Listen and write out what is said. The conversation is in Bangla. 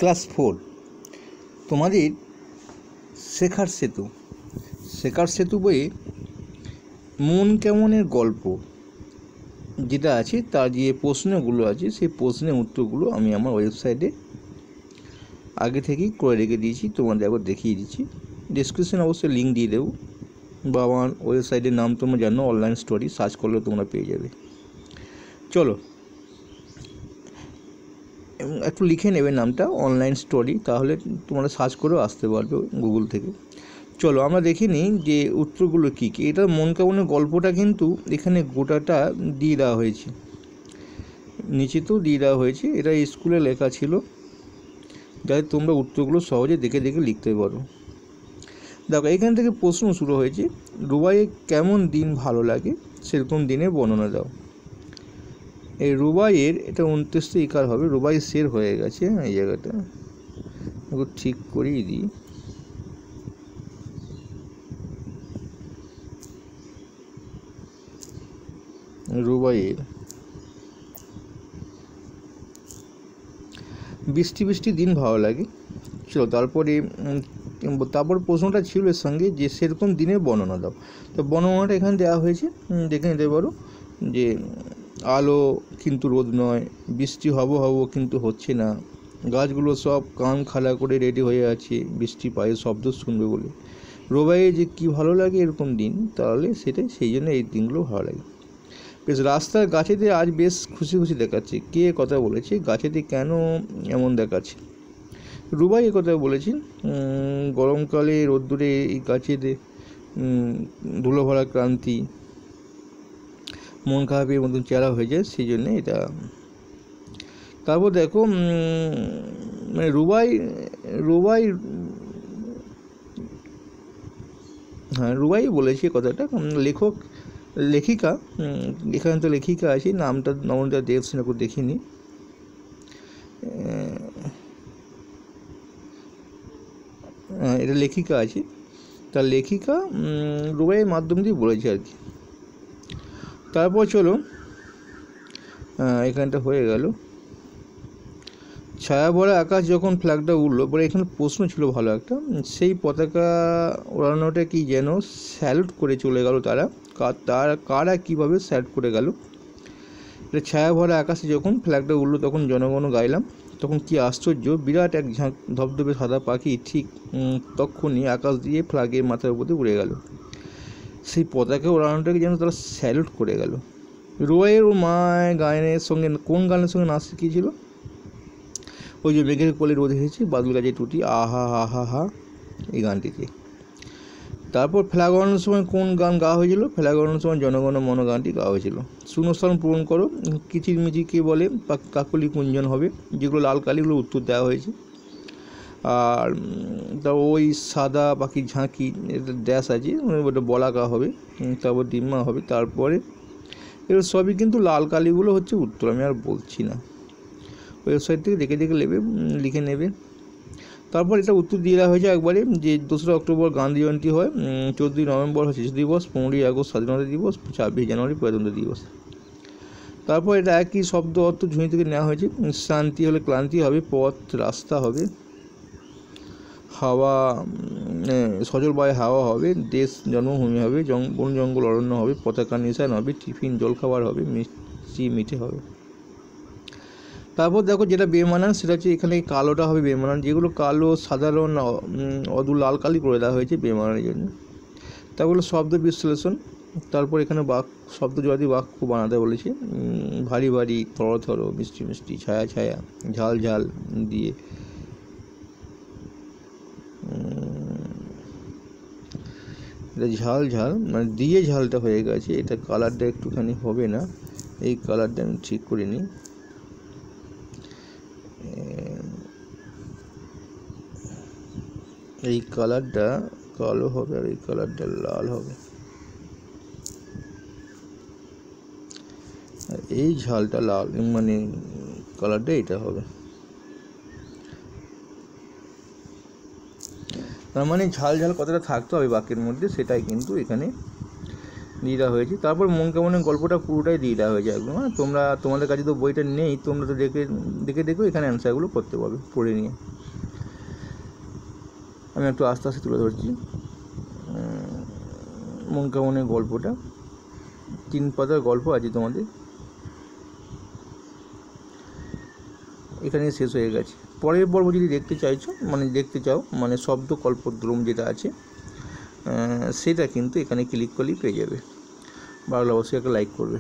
ক্লাস 4 তোমাদের শেখার সেতু বইয়ে মন কেমনের গল্প যেটা আছে তার যে প্রশ্নগুলো আছে সেই প্রশ্নের উত্তরগুলো আমি আমার ওয়েবসাইটে আগে থেকেই করে রেখে দিয়েছি, তোমাদের একবার দেখিয়ে দিচ্ছি। ডেসক্রিপশনে অবশ্যই লিঙ্ক দিয়ে দেবো, বা আমার ওয়েবসাইটের নাম তোমরা জানো, অনলাইন স্টোরি সার্চ করলে তোমরা পেয়ে যাবে। চলো একটু লিখে নেবে নামটা অনলাইন স্টোরি, তাহলে তোমরা সার্চ করেও আসতে পারবে গুগল থেকে। চলো আমরা দেখে নিই যে উত্তরগুলো কী কী। এটা মন কেমনের গল্পটা কিন্তু এখানে গোটাটা দিয়ে দেওয়া হয়েছে, নিচেতেও দিয়ে দেওয়া হয়েছে। এটা স্কুলে লেখা ছিল যাতে তোমরা উত্তরগুলো সহজে দেখে দেখে লিখতে পারো। দেখো এখান থেকে প্রশ্ন শুরু হয়েছে, রুবাইয়ে কেমন দিন ভালো লাগে সেরকম দিনের বর্ণনা দাও। এই রুবাইয়ের এটা 29 ইকার হবে, রুবাই শের হয়ে গেছে এই জায়গাটা, একটু ঠিক করিয়ে দিই। রুবাইয়ের বৃষ্টি দিন ভালো লাগে। চলো তারপর প্রশ্নটা ছিল এর সঙ্গে যে সেরকম দিনের বর্ণনা দাও। তো বর্ণনাটা এখানে দেওয়া হয়েছে, দেখে নিতে পারো যে আলো কিন্তু রোদ নয়, বৃষ্টি হব কিন্তু হচ্ছে না, গাছগুলো সব কান খাড়া করে রেডি হয়ে আছে বৃষ্টি পায়ে শব্দ শুনবে বলে। রুবাইয়ে যে কি ভালো লাগে এরকম দিন, তাহলে সেই জন্য এই দিনগুলো ভালো লাগে। বেশ, রাস্তার গাছেতে আজ বেশ খুশি দেখাচ্ছে। কে কথা বলেছে? গাছেতে কেন এমন দেখাচ্ছে? রুবাই কথা বলেছি, গরমকালে রোদ্দুরে এই গাছেতে ধুলো ভরা ক্রান্তি, মন খারাপের মতন চেহারা হয়ে যায়, সেই জন্যে এটা। তারপর দেখো মানে রুবাই বলেছে কথাটা। লেখিকা এখানে তো লেখিকা আছে, নামটা নবনীতা দেবসেন দেখিনি। এটা লেখিকা আছে, তার লেখিকা রুবাইয়ের মাধ্যম দিয়ে বলেছে আর কি। তারপর চলো এখানটা হয়ে গেল। ছায়া ভরা আকাশ যখন ফ্ল্যাগটা উঠলো, পরে এখানে প্রশ্ন ছিল ভালো একটা, সেই পতাকা ওড়ানোটা কি যেন স্যালুট করে চলে গেল তারা, কারা কীভাবে স্যালুট করে গেল। এটা ছায়া ভরা আকাশে যখন ফ্ল্যাগটা উঠলো তখন জনগণ গাইলাম, তখন কি আশ্চর্য, বিরাট এক ঝাঁক ধবধবে সাদা পাখি ঠিক তখনই আকাশ দিয়ে ফ্ল্যাগের মাথার উপর দিয়ে উড়ে গেল। সেই পতাকা ওড়ানোটাকে যেন তারা স্যালুট করে গেল। রুবাইয়ের ও মায়ের গানের সঙ্গে কোন গানের সঙ্গে নাচ শিখিয়েছিল? ওই যে মেঘের কোলে রোদ হেসেছে বাদল গাছে টুটি আহা হা হা হা, এই গানটিতে। তারপর ফ্ল্যাগ ওড়ানোর সময় কোন গান গাওয়া হয়েছিল? ফ্ল্যাগ ওড়ানোর সময় জনগণ মন গানটি গাওয়া হয়েছিল। শূন্যস্থান পূরণ করো, কিচিরমিচিকে বলে কাকলি কুঞ্জন হবে, যেগুলো লাল কালিগুলো উত্তর দেওয়া হয়েছে। আর তা ওই সাদা পাখির ঝাঁকি ড্যাশ আছে, ওটা বলাকা হবে, তারপর ডিম্মা হবে। তারপরে এগুলো সবই কিন্তু লাল কালিগুলো হচ্ছে উত্তর, আমি আর বলছি না, ওয়েবসাইট থেকে দেখে লিখে নেবে। তারপর এটা উত্তর দিয়ে দেওয়া হয়েছে একবারে যে 2রা অক্টোবর গান্ধী জয়ন্তী হয়, 14ই নভেম্বর হয় শিশু দিবস, 15ই আগস্ট স্বাধীনতা দিবস, 26 জানুয়ারি প্রজাতন্ত্র দিবস। তারপর এটা একই শব্দ অর্থ ঝুঁই থেকে নেওয়া হয়েছে। শান্তি হলে ক্লান্তি হবে, পথ রাস্তা হবে, হাওয়া সজল বায়ু হাওয়া হবে, দেশ জন্মভূমি হবে, বন জঙ্গল অরণ্য হবে, পতাকা নিশান হবে, টিফিন জলখাবার হবে, মিষ্টি মিঠে হবে। তারপর দেখো যেটা বেমানান সেটা হচ্ছে এখানে কালোটা হবে বেমানান, যেগুলো কালো সাধারণ অদূর লাল কালি করে দেওয়া হয়েছে বেমানানের জন্য। তারপরে শব্দ বিশ্লেষণ, তারপর এখানে শব্দ জোড়া দিয়ে বাক্য বানাতে বলেছে। ভারী ভারী, থর মিষ্টি ছায়া ঝাল দিয়ে, এটা ঝাল মানে দিয়ে ঝালটা হয়ে গেছে, এটা কালারটা একটুখানি হবে না, এই কালারটা আমি ঠিক করে নিই। এই কালারটা কালো হবে আর এই কালারটা লাল হবে, আর এই ঝালটা লাল, মানে কালারটা এটা হবে। তার মানে ঝাল কথাটা থাকতে হবে বাক্যের মধ্যে, সেটাই কিন্তু এখানে দিয়ে দেওয়া হয়েছে। তারপর মন কেমনের গল্পটা পুরোটাই দিয়ে দেওয়া হয়েছে একদম। তোমাদের কাছে তো বইটা নেই, তোমরা তো দেখে এখানে অ্যান্সারগুলো করতে পারবে পড়ে নিয়ে। আমি একটু আস্তে আস্তে তুলে ধরছি। মন কেমনের গল্পটা 3 পাতার গল্প আছে তোমাদের, এখানে শেষ হয়ে গেছে। পরের পর্ব যদি দেখতে চাও মানে শব্দ কল্পদ্রুম যেটা আছে সেটা কিন্তু এখানে ক্লিক করলেই পেয়ে যাবে। ভালো অবশ্যই একটা লাইক করবে।